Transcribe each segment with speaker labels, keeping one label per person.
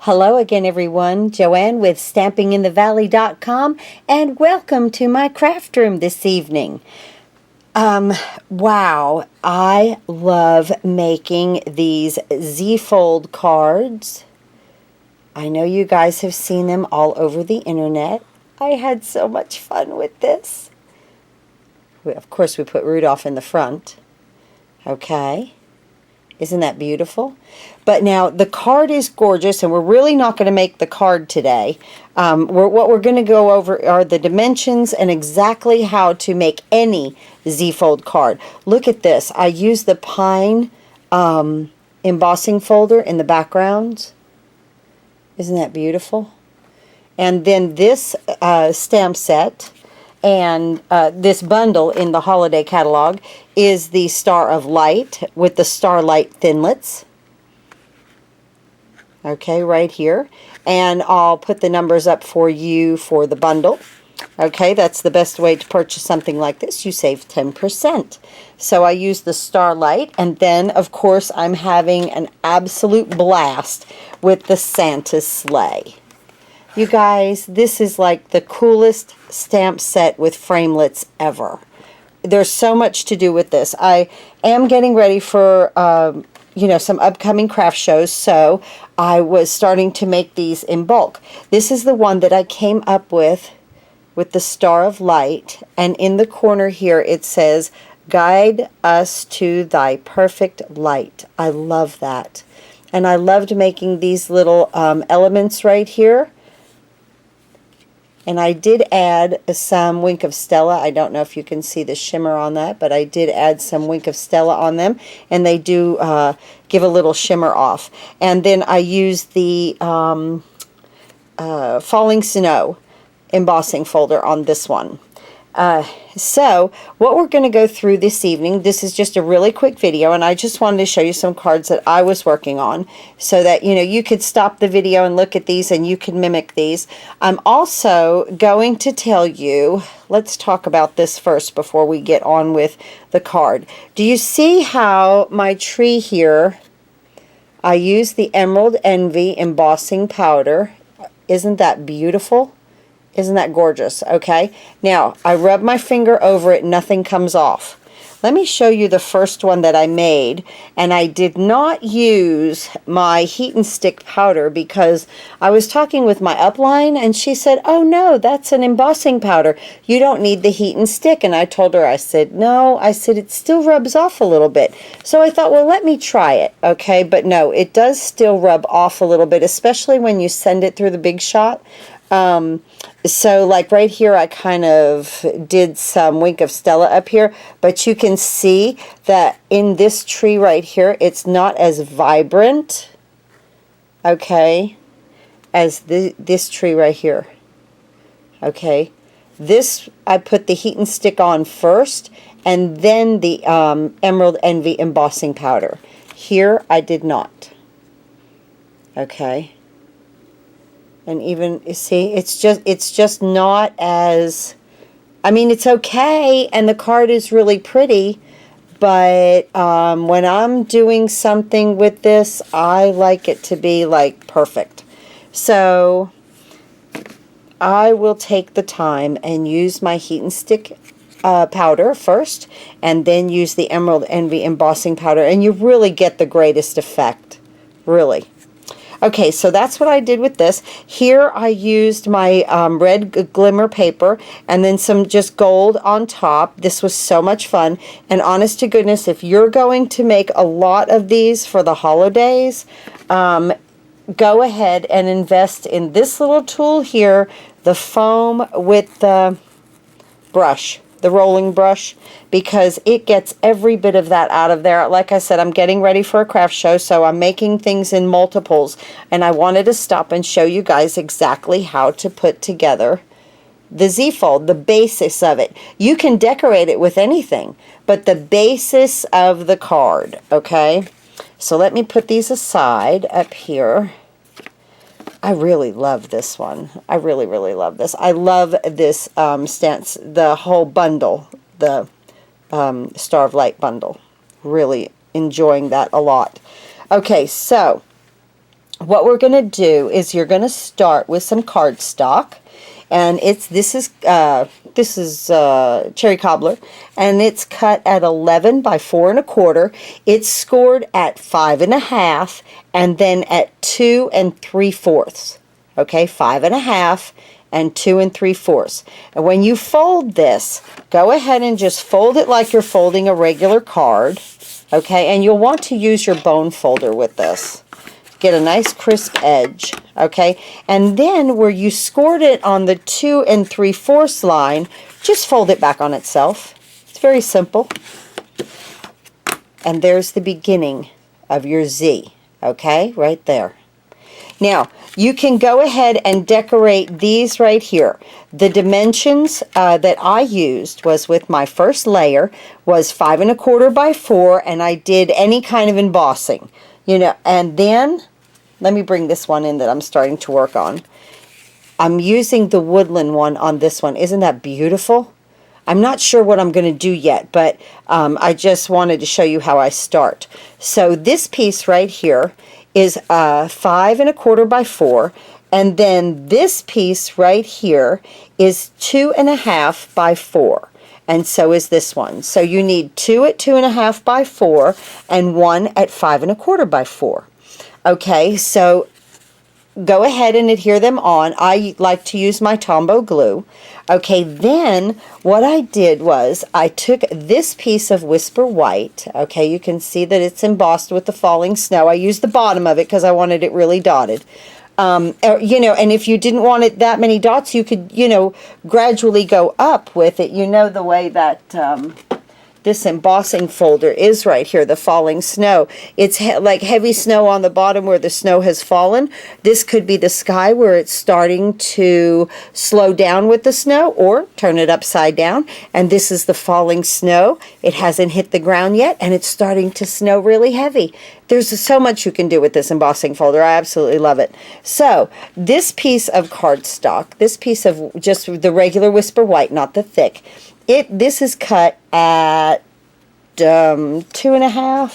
Speaker 1: Hello again, everyone. Joanne with stampinginthevalley.com, and welcome to my craft room this evening. Wow, I love making these Z-fold cards. I know you guys have seen them all over the internet. I had so much fun with this. Of course, we put Rudolph in the front. Okay. Isn't that beautiful? But now the card is gorgeous, and we're really not going to make the card today. What we're going to go over are the dimensions and exactly how to make any Z-fold card. Look at this. I use the pine embossing folder in the background. Isn't that beautiful? And then this stamp set and this bundle in the holiday catalog is the Star of Light with the Starlight Thinlits. Okay, right here. And I'll put the numbers up for you for the bundle. Okay, that's the best way to purchase something like this. You save 10%. So I use the Starlight, and then, of course, I'm having an absolute blast with the Santa Sleigh. You guys, this is like the coolest stamp set with framelits ever. There's so much to do with this. I am getting ready for, some upcoming craft shows, so I was starting to make these in bulk. This is the one that I came up with the Star of Light, and in the corner here it says, "Guide us to thy perfect light." I love that. And I loved making these little elements right here. And I did add some Wink of Stella. I don't know if you can see the shimmer on that, but I did add some Wink of Stella on them. And they do give a little shimmer off. And then I used the Falling Snow embossing folder on this one. So what we're going to go through this evening, this is just a really quick video, and I just wanted to show you some cards that I was working on so that you could stop the video and look at these and you can mimic these. I'm also going to tell you, let's talk about this first before we get on with the card. Do you see how my tree here, I used the Emerald Envy embossing powder? Isn't that beautiful? Isn't that gorgeous? Okay. Now, I rub my finger over it, nothing comes off. Let me show you the first one that I made, and I did not use my heat and stick powder because I was talking with my upline, and she said, "Oh no, that's an embossing powder. You don't need the heat and stick." And I told her, I said, "No," I said, "it still rubs off a little bit." So I thought, well, let me try it. Okay, but no, it does still rub off a little bit, especially when you send it through the Big Shot. So like right here, I kind of did some Wink of Stella up here, but you can see that in this tree right here, it's not as vibrant, okay, as this tree right here. Okay, this I put the heat and stick on first, and then the Emerald Envy embossing powder. Here I did not. Okay. And even, you see, it's just not as, I mean, it's okay, and the card is really pretty, but when I'm doing something with this, I like it to be, like, perfect. So I will take the time and use my heat and stick powder first, and then use the Emerald Envy embossing powder, and you really get the greatest effect, really. Okay, so that's what I did with this. Here I used my red glimmer paper and then some just gold on top. This was so much fun. And honest to goodness, if you're going to make a lot of these for the holidays, go ahead and invest in this little tool here, the foam with the brush, the rolling brush, because it gets every bit of that out of there. Like I said, I'm getting ready for a craft show, so I'm making things in multiples, and I wanted to stop and show you guys exactly how to put together the Z-fold, the basis of it. You can decorate it with anything, but the basis of the card, okay? So let me put these aside up here. I really love this one. I really, really love this. I love this stance, the whole bundle, the Star of Light bundle. Really enjoying that a lot. Okay, so what we're going to do is you're going to start with some cardstock, and this is cherry cobbler, and it's cut at 11 by 4 1/4. It's scored at 5 1/2, and then at 2 3/4. Okay, 5 1/2 and 2 3/4. And when you fold this, go ahead and just fold it like you're folding a regular card. Okay, and you'll want to use your bone folder with this. Get a nice crisp edge, okay? And then where you scored it on the 2 3/4 line, just fold it back on itself. It's very simple. And there's the beginning of your Z, okay? Right there. Now, you can go ahead and decorate these right here. The dimensions that I used was with my first layer was 5 1/4 by 4, and I did any kind of embossing. You know, and then, let me bring this one in that I'm starting to work on. I'm using the woodland one on this one. Isn't that beautiful? I'm not sure what I'm going to do yet, but I just wanted to show you how I start. So this piece right here is 5 1/4 by 4, and then this piece right here is 2 1/2 by 4. And so is this one. So you need 2 at 2 1/2 by 4 and 1 at 5 1/4 by 4. Okay, so go ahead and adhere them on. I like to use my Tombow glue. Okay, then what I did was I took this piece of Whisper White. Okay, you can see that it's embossed with the falling snow. I used the bottom of it because I wanted it really dotted. You know, and if you didn't want it that many dots, you could, you know, gradually go up with it. You know the way that this embossing folder is right here, the falling snow. It's like heavy snow on the bottom where the snow has fallen. This could be the sky where it's starting to slow down with the snow, or turn it upside down. And this is the falling snow. It hasn't hit the ground yet, and it's starting to snow really heavy. There's so much you can do with this embossing folder. I absolutely love it. So this piece of cardstock, this piece of just the regular Whisper White, not the thick, this is cut at 2 1/2.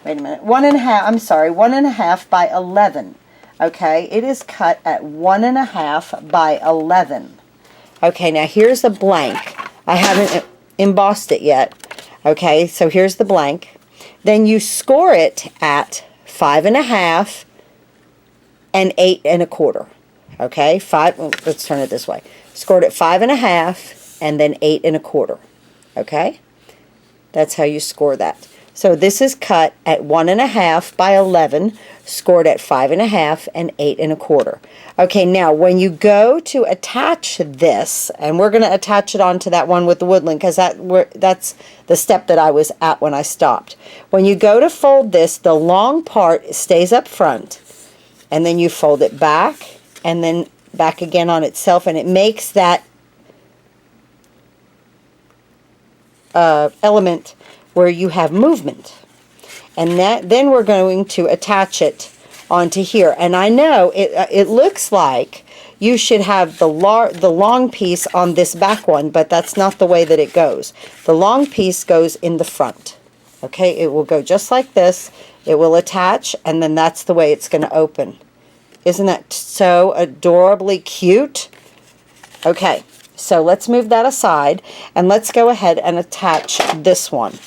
Speaker 1: Wait a minute, 1 1/2. I'm sorry, 1 1/2 by 11. Okay, it is cut at 1 1/2 by 11. Okay, now here's a blank. I haven't embossed it yet. Okay, so here's the blank. Then you score it at 5 1/2 and 8 1/4. Okay, let's turn it this way. Scored at 5 1/2 and then 8 1/4. Okay, that's how you score that. So this is cut at 1 1/2 by 11, scored at 5 1/2 and 8 1/4. Okay, now when you go to attach this, and we're going to attach it onto that one with the woodland because that's the step that I was at when I stopped. When you go to fold this, the long part stays up front, and then you fold it back and then back again on itself, and it makes that element where you have movement. And then we're going to attach it onto here. And I know it looks like you should have the long piece on this back one, but that's not the way that it goes. The long piece goes in the front. Okay, it will go just like this. It will attach, and then that's the way it's going to open. Isn't that so adorably cute? Okay, so let's move that aside, and let's go ahead and attach this one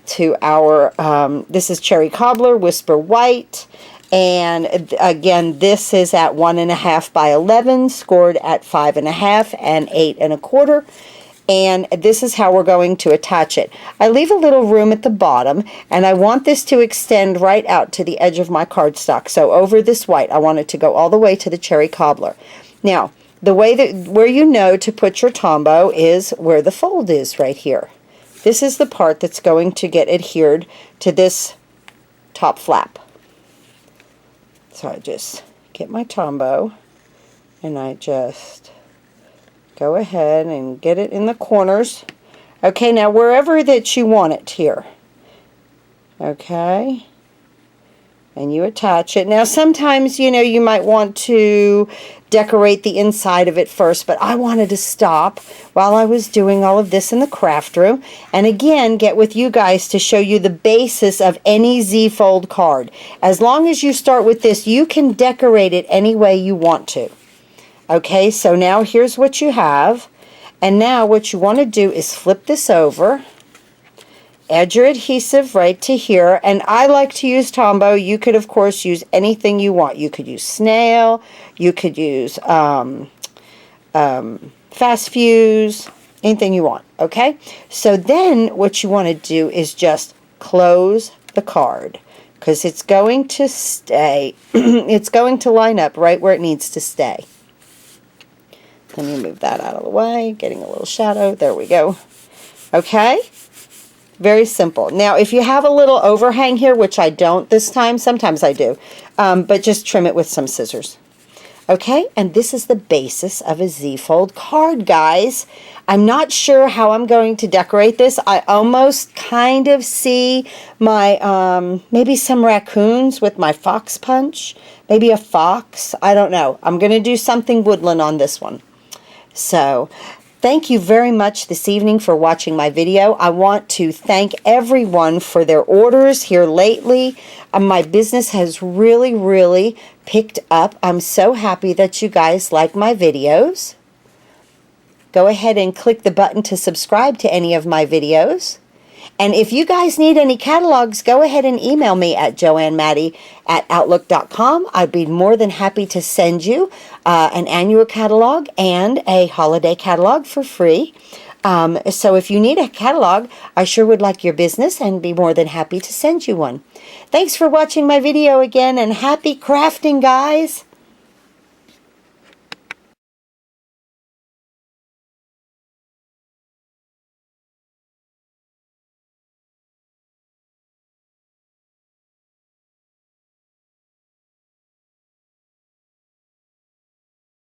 Speaker 1: to our, this is Cherry Cobbler, Whisper White, and again, this is at 1 1/2 by 11, scored at 5 1/2 and 8 1/4, and this is how we're going to attach it. I leave a little room at the bottom, and I want this to extend right out to the edge of my cardstock. So over this white, I want it to go all the way to the Cherry Cobbler. Now, the way that, where you know to put your Tombow is where the fold is right here. This is the part that's going to get adhered to this top flap. So I just get my Tombow, and I just go ahead and get it in the corners. Okay, now wherever that you want it here. Okay. and you attach it. Now sometimes, you know, you might want to decorate the inside of it first, but I wanted to stop while I was doing all of this in the craft room and again get with you guys to show you the basis of any Z-fold card. As long as you start with this, you can decorate it any way you want to. Okay, so now here's what you have, and now what you want to do is flip this over. Add your adhesive right to here, and I like to use Tombow. You could, of course, use anything you want. You could use snail, you could use fast fuse, anything you want, okay? So then what you want to do is just close the card, because it's going to stay, it's going to line up right where it needs to stay. Let me move that out of the way, getting a little shadow, there we go. Okay? Very simple. Now, if you have a little overhang here, which I don't this time, sometimes I do, but just trim it with some scissors. Okay, and this is the basis of a Z-fold card, guys. I'm not sure how I'm going to decorate this. I almost kind of see my, maybe some raccoons with my fox punch, maybe a fox, I don't know. I'm going to do something woodland on this one. So, thank you very much this evening for watching my video. I want to thank everyone for their orders here lately. My business has really picked up. I'm so happy that you guys like my videos. Go ahead and click the button to subscribe to any of my videos. And if you guys need any catalogs, go ahead and email me at joannemaddie@outlook.com. I'd be more than happy to send you an annual catalog and a holiday catalog for free. So if you need a catalog, I sure would like your business and be more than happy to send you one. Thanks for watching my video again, and happy crafting, guys!